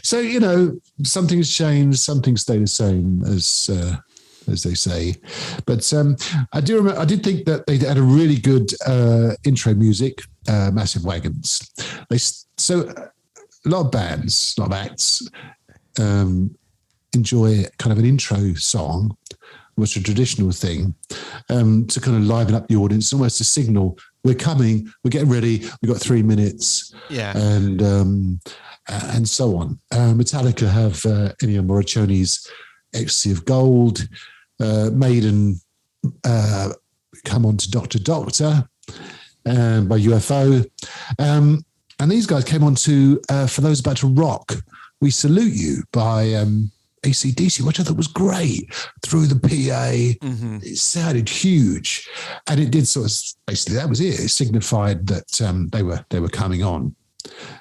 So, something's changed, something stayed the same, as they say. But I did think that they had a really good intro music, Massive Wagons. A lot of bands, a lot of acts enjoy kind of an intro song, which is a traditional thing, to kind of liven up the audience, almost a signal, we're coming, we're getting ready, we've got 3 minutes, and so on. Metallica have Ennio Morricone's Ecstasy of Gold, Maiden come on to Doctor Doctor by UFO, and these guys came on to For Those About to Rock, We Salute You by AC/DC, which I thought was great. Through the PA, It sounded huge, and it did sort of, basically that was it. It signified that they were coming on.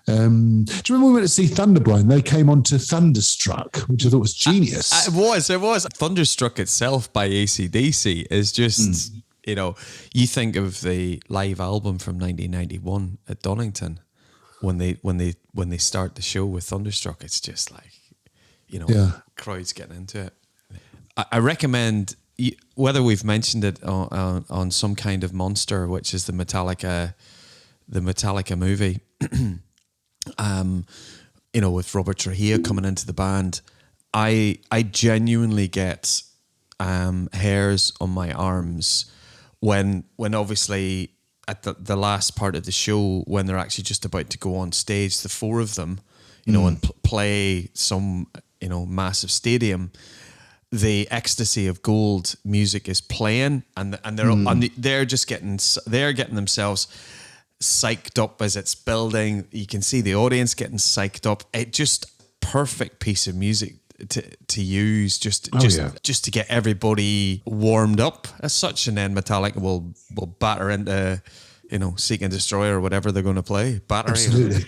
Do you remember when we went to see Thunderblind? They came on to Thunderstruck, which I thought was genius. It was. Thunderstruck itself by AC/DC is just, you think of the live album from 1991 at Donington when they start the show with Thunderstruck. It's just like, crowds getting into it. I recommend, whether we've mentioned it on some kind of monster, which is the Metallica movie, with Robert Trujillo coming into the band, I genuinely get hairs on my arms when obviously at the last part of the show, when they're actually just about to go on stage, the four of them, and play some massive stadium, the Ecstasy of Gold music is playing, and they're just getting themselves psyched up as it's building. You can see the audience getting psyched up. It just perfect piece of music to use just to get everybody warmed up as such, and then Metallica will batter into Seek and Destroy or whatever they're going to play. Battery. Absolutely.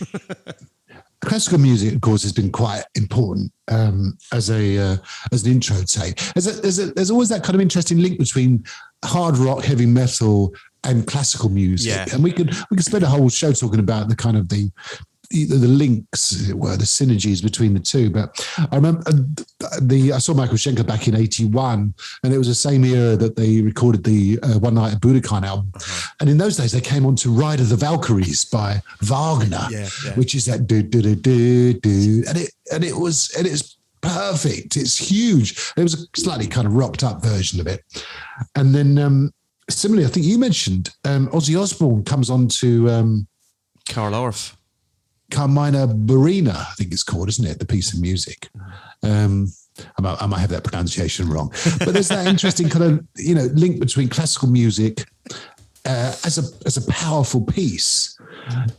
Classical music, of course, has been quite important as an intro tape. There's always that kind of interesting link between hard rock, heavy metal, and classical music, and we could spend a whole show talking about the kind of the links, as it were, the synergies between the two. But I remember I saw Michael Schenker back in '81, and it was the same era that they recorded the One Night at Budokan album. And in those days, they came on to Ride of the Valkyries by Wagner, which is that do do do do do, and it's perfect. It's huge. It was a slightly kind of rocked up version of it, and then. Similarly, I think you mentioned Ozzy Osbourne comes on to Carl Orff. Carmina Burana, I think it's called, isn't it? The piece of music. I might have that pronunciation wrong, but there's that interesting kind of link between classical music as a powerful piece.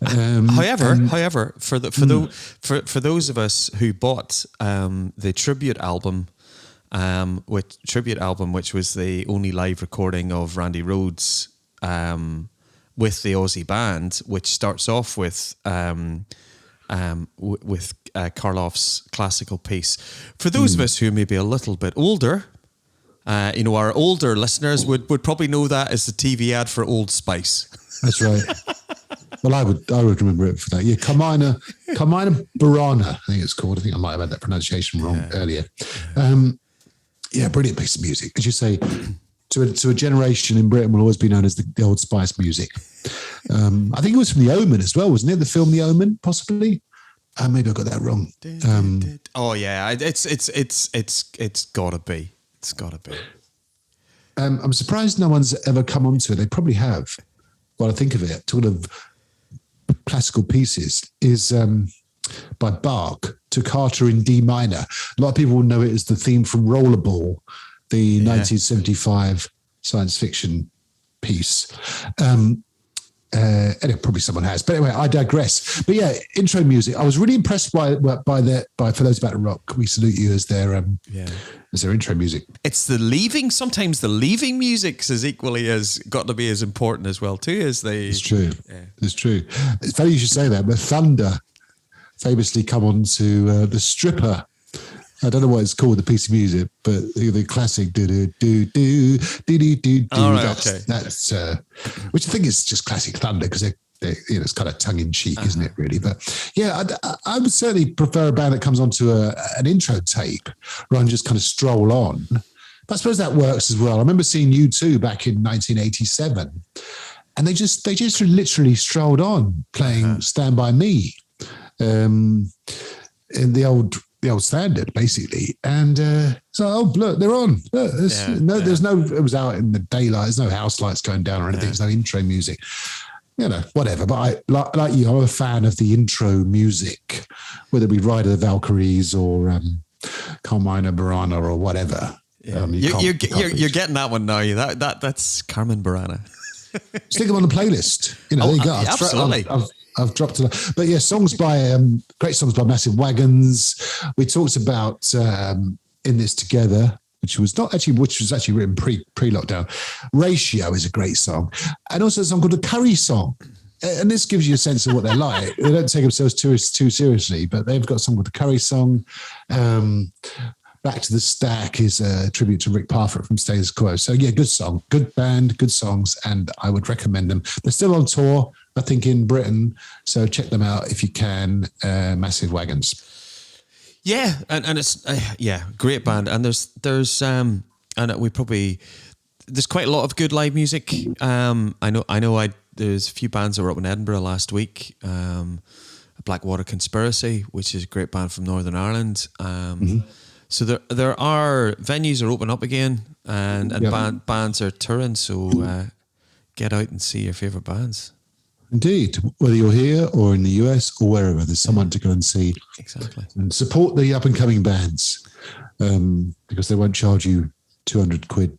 However, for those of us who bought the tribute album. Which was the only live recording of Randy Rhoads with the Aussie band, which starts off with Karloff's classical piece. For those of us who may be a little bit older, our older listeners would probably know that as the TV ad for Old Spice. That's right. Well, I would remember it for that. Yeah, Carmina Burana, I think it's called. I think I might have had that pronunciation wrong earlier. Yeah, brilliant piece of music. As you say, to a generation in Britain will always be known as the Old Spice music. I think it was from The Omen as well, wasn't it? The film The Omen, possibly. Maybe I got that wrong. It's gotta be. It's gotta be. I'm surprised no one's ever come onto it. They probably have. While I think of it, sort of classical pieces is by Bach, Toccata in D minor. A lot of people will know it as the theme from Rollerball, the 1975 science fiction piece. Anyway, probably someone has. But anyway, I digress. But yeah, intro music. I was really impressed by For Those About to Rock, We Salute You as their intro music. It's sometimes the leaving music is equally as got to be as important as well too as the. It's true. Yeah. It's true. It's funny you should say that, but Thunder famously come on to the Stripper. I don't know what it's called, the piece of music, but the classic do do do do do do do. All right, okay. That's which I think is just classic Thunder because it's kind of tongue in cheek, isn't it? Really, but yeah, I would certainly prefer a band that comes onto an intro tape rather than just kind of stroll on. But I suppose that works as well. I remember seeing U2 back in 1987, and they just literally strolled on playing "Stand By Me" in the old standard, basically. And so, look, they're on. Look, there's no. It was out in the daylight. There's no house lights going down or anything. There's no intro music. Whatever. But I like you. I'm a fan of the intro music, whether it be Ride of the Valkyries or Carmina Burana or whatever. Yeah. You're getting that one now. That's Carmen Burana. Stick them on the playlist. There you go. Absolutely. I've dropped it. But yeah, great songs by Massive Wagons. We talked about In This Together, which was actually written pre-lockdown. Ratio is a great song. And also a song called The Curry Song. And this gives you a sense of what they're like. They don't take themselves too seriously, but they've got a song called The Curry Song. Back to the Stack is a tribute to Rick Parfitt from Status Quo. So yeah, good song, good band, good songs, and I would recommend them. They're still on tour, I think, in Britain. So check them out if you can. Massive Wagons. Yeah, and it's great band. And there's there's quite a lot of good live music. There's a few bands that were up in Edinburgh last week. Blackwater Conspiracy, which is a great band from Northern Ireland. So there are venues are open up again, and bands are touring. So get out and see your favourite bands. Indeed, whether you're here or in the US or wherever, there's someone to go and see. Exactly, and support the up and coming bands because they won't charge you £200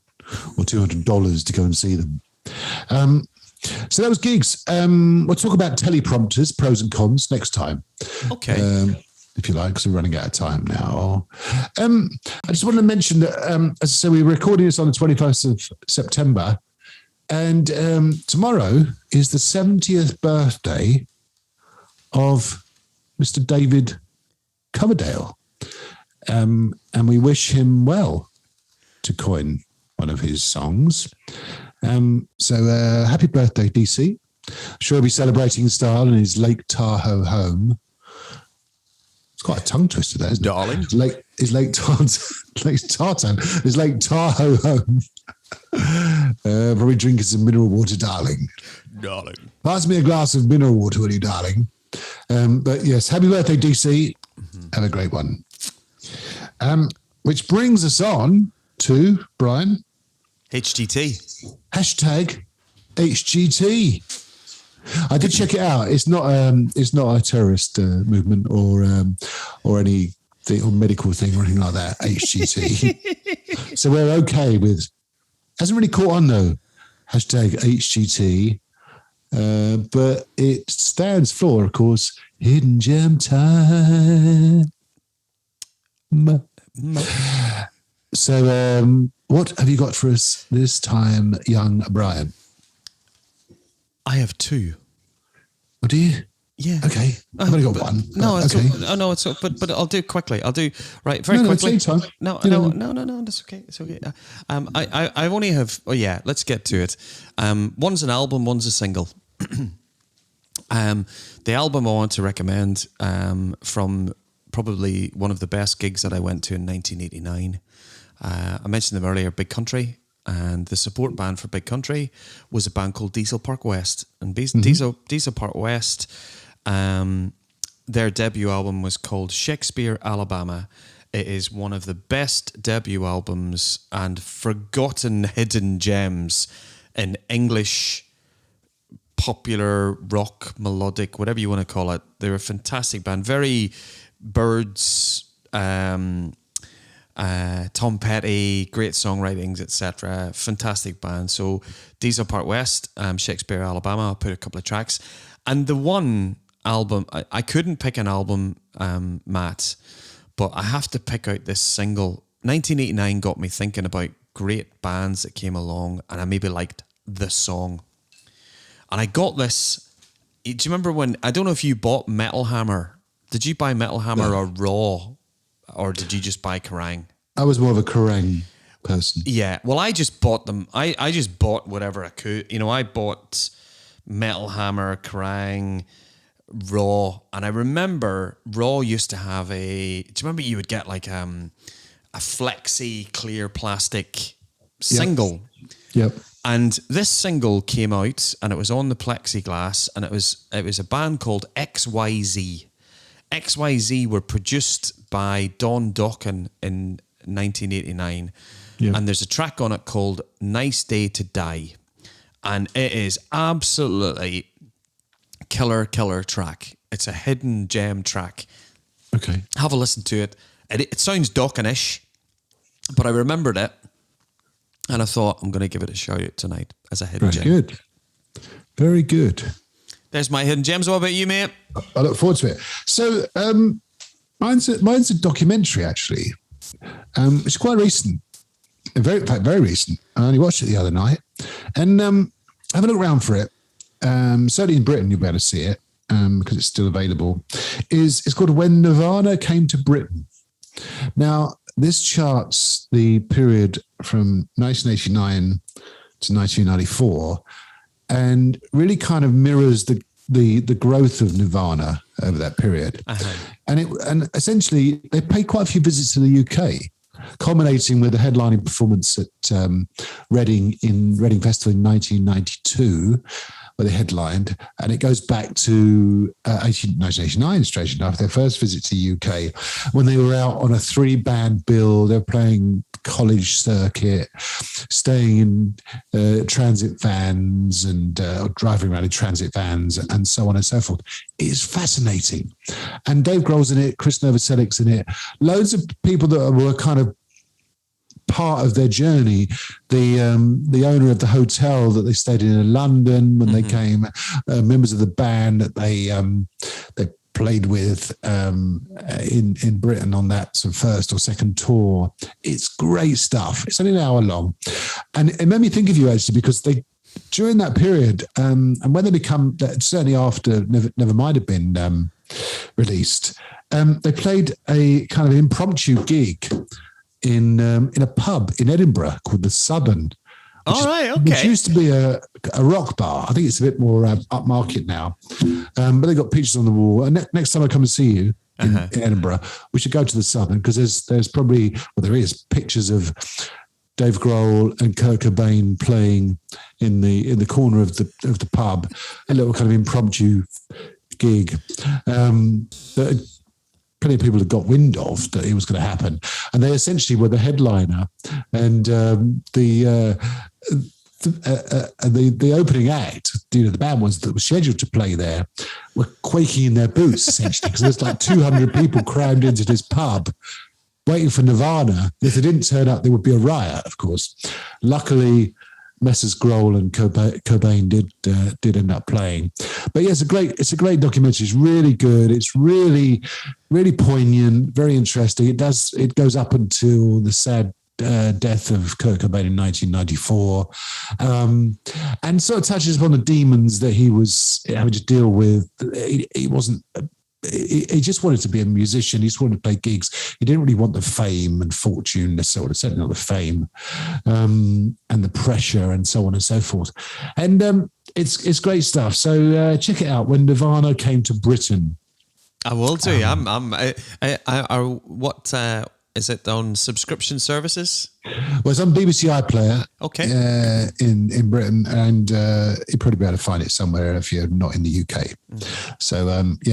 or $200 to go and see them. So that was gigs. We'll talk about teleprompters, pros and cons next time. Okay. If you like, because we're running out of time now. I just wanted to mention that, as I said, we're recording this on the 21st of September, and tomorrow is the 70th birthday of Mr. David Coverdale, and we wish him well, to coin one of his songs. So happy birthday, DC. I'm sure he'll be celebrating in style in his Lake Tahoe home. Quite a tongue twister there, isn't it? Darling. His Lake Tahoe home. Probably drinking some mineral water, darling. Darling. Pass me a glass of mineral water, will you, darling? But yes, happy birthday, DC. Mm-hmm. Have a great one. Which brings us on to, Brian. HGT. Hashtag HGT. I did check it out. It's not a terrorist movement or anything or medical thing or anything like that. HGT. So we're okay with. Hasn't really caught on though. Hashtag HGT, but it stands for, of course, Hidden Gem Time. So, what have you got for us this time, young Brian? I have two. Oh, do you? Yeah. Okay. I've only got one. No, it's okay. but I'll do it quickly. I'll do right very quickly. No, that's okay. It's okay. I only have. Oh yeah, let's get to it. One's an album, one's a single. The album I want to recommend from probably one of the best gigs that I went to in 1989. I mentioned them earlier, Big Country. And the support band for Big Country was a band called Diesel Park West. And Diesel Park West, their debut album was called Shakespeare, Alabama. It is one of the best debut albums and forgotten hidden gems in English popular rock, melodic, whatever you want to call it. They're a fantastic band. Very Byrds, Tom Petty, great songwritings, etc. Fantastic band. So Diesel Park West, Shakespeare, Alabama. I'll put a couple of tracks. And the one album, I couldn't pick an album, Matt, but I have to pick out this single. 1989 got me thinking about great bands that came along, and I maybe liked the song. And I got this. Do you remember when, I don't know if you bought Metal Hammer. Did you buy Metal Hammer or Raw? Or did you just buy Kerrang? I was more of a Kerrang person. Yeah. Well, I just bought them. I just bought whatever I could. I bought Metal Hammer, Kerrang, Raw. And I remember Raw used to have do you remember you would get like a flexi clear plastic single? Yep. And this single came out and it was on the plexiglass, and it was a band called XYZ. XYZ were produced by Don Dokken in 1989. Yep. And there's a track on it called Nice Day to Die. And it is absolutely killer track. It's a hidden gem track. Okay. Have a listen to it. It sounds Dokken-ish, but I remembered it. And I thought, I'm going to give it a shout out tonight as a hidden gem. Good. Very good. There's my hidden gems. What about you, mate? I look forward to it. So mine's a documentary, actually. It's quite recent. In fact, very recent. I only watched it the other night. And have a look around for it. Certainly in Britain, you'll be able to see it because it's still available. It's called When Nirvana Came to Britain. Now, this charts the period from 1989 to 1994 and really kind of mirrors the growth of Nirvana over that period. Uh-huh. And essentially, they paid quite a few visits to the UK, culminating with a headlining performance at Reading Festival in 1992, where they headlined, and it goes back to 1989, strangely enough, their first visit to the UK, when they were out on a 3-band bill. They were playing college circuit, staying in transit vans and driving around in transit vans and so on and so forth. It's fascinating. And Dave Grohl's in it, Chris Novoselic's in it, loads of people that were kind of part of their journey. The owner of the hotel that they stayed in London when they came, members of the band that they played with in Britain on that sort of first or second tour. It's great stuff. It's only an hour long, and it made me think of you actually because they during that period and when they become certainly after Nevermind had been released, they played a kind of impromptu gig in a pub in Edinburgh called the Southern. Which used to be a rock bar. I think it's a bit more upmarket now. But they got pictures on the wall. And next time I come and see you in Edinburgh, we should go to the Southern because there's probably, well, there is pictures of Dave Grohl and Kurt Cobain playing in the corner of the pub, a little kind of impromptu gig. Plenty of people had got wind of that it was going to happen, and they essentially were the headliner, and the opening act, the band ones that were scheduled to play there were quaking in their boots essentially because there's like 200 people crammed into this pub waiting for Nirvana. If they didn't turn up, there would be a riot, of course. Luckily, Messrs. Grohl and Cobain did end up playing, but yeah, it's a great documentary. It's really good. It's really poignant, very interesting. It goes up until the sad death of Kurt Cobain in 1994, and sort of touches upon the demons that he was having to deal with. He wasn't. He just wanted to be a musician. He just wanted to play gigs. He didn't really want the fame and fortune, necessarily, certainly not the fame, and the pressure and so on and so forth. And it's great stuff. So check it out. When Nirvana Came to Britain. I will do. What is it on subscription services? Well, it's on BBC iPlayer. Okay. In Britain, and you'll probably be able to find it somewhere if you're not in the UK. So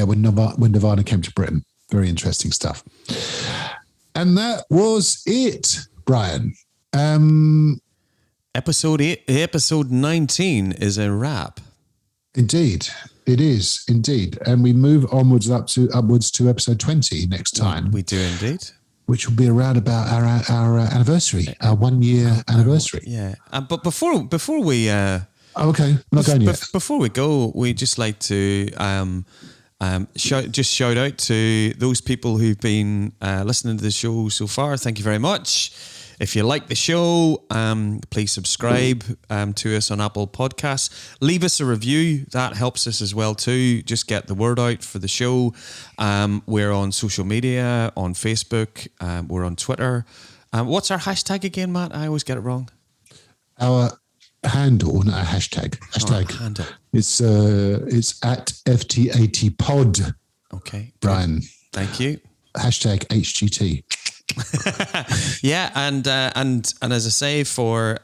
when Nirvana Came to Britain, very interesting stuff. And that was it, Brian. Episode 19 is a wrap. Indeed, it is indeed, and we move upwards to episode 20 next time. We do indeed. Which will be around about our anniversary, our 1 year anniversary. Yeah, but before we okay, we're not going yet. Before we go, we just like to shout out to those people who've been listening to the show so far. Thank you very much. If you like the show, please subscribe to us on Apple Podcasts. Leave us a review. That helps us as well too. Just get the word out for the show. We're on social media, on Facebook. We're on Twitter. What's our hashtag again, Matt? I always get it wrong. Our handle, not a hashtag. Hashtag. Handle. It's at FTATPod. Okay. Brian. Thank you. Hashtag HGT. Yeah, and as I say, for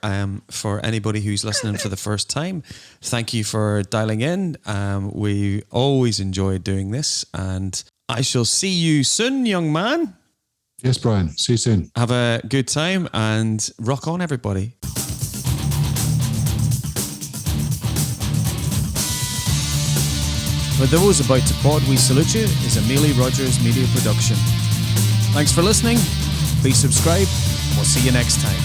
anybody who's listening for the first time, thank you for dialing in. We always enjoy doing this, and I shall see you soon, young man. Yes, Brian. See you soon. Have a good time and rock on, everybody. For those about to pod, we salute you is a Mealy Rogers media production. Thanks for listening. Please subscribe. We'll see you next time.